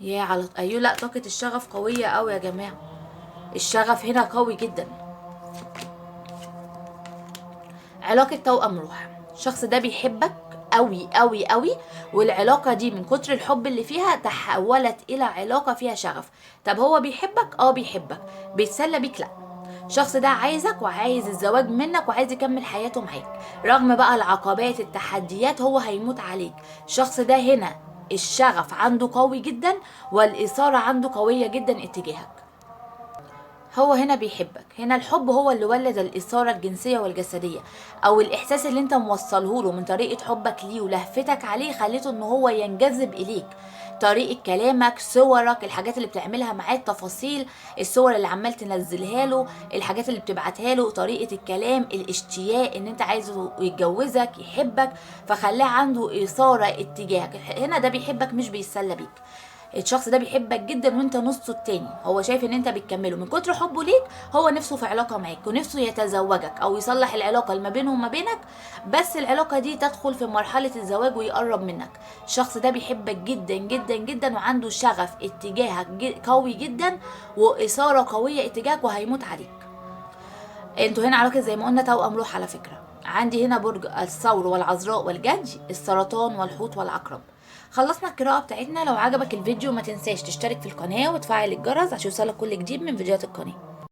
يا على ايوه، لا، طاقة الشغف قوية قوي يا جماعة، الشغف هنا قوي جدا. علاقة توأم روح، الشخص ده بيحبك قوي قوي قوي، والعلاقة دي من كتر الحب اللي فيها تحولت الى علاقة فيها شغف. طب هو بيحبك؟ بيحبك. بيتسلى بيك؟ لا. الشخص ده عايزك وعايز الزواج منك وعايز يكمل حياته معاك، رغم بقى العقبات التحديات هو هيموت عليك. الشخص ده هنا الشغف عنده قوي جدا، والإثارة عنده قوية جدا اتجاهك. هو هنا بيحبك، هنا الحب هو اللي ولد الإثارة الجنسية والجسدية، أو الإحساس اللي أنت موصله له من طريقة حبك ليه ولهفتك عليه، خليته إن هو ينجذب إليك. طريقة كلامك، صورك، الحاجات اللي بتعملها معاه، التفاصيل، الصور اللي عمال تنزلها له، الحاجات اللي بتبعتها له، طريقة الكلام، الاشتياق، إن أنت عايزه يتجوزك، يحبك، فخلاه عنده إثارة اتجاهك. هنا ده بيحبك مش بيتسلى بيك. الشخص ده بيحبك جدا وانت نصه التاني، هو شايف ان انت بتكمله من كتر حبه ليك. هو نفسه في علاقة معاك، ونفسه يتزوجك او يصلح العلاقة اللي ما بينه وما بينك، بس العلاقة دي تدخل في مرحلة الزواج ويقرب منك. الشخص ده بيحبك جدا جدا جدا، وعنده شغف اتجاهك قوي جدا، وإثارة قوية اتجاهك، وهيموت عليك. انتوا هنا علاقة زي ما قلنا توأم على فكرة. عندي هنا برج الثور والعذراء والجدي، السرطان والحوت والعقرب. خلصنا القراءة بتاعتنا. لو عجبك الفيديو ما تنساش تشترك في القناة وتفعل الجرس عشان يوصلك كل جديد من فيديوهات القناة.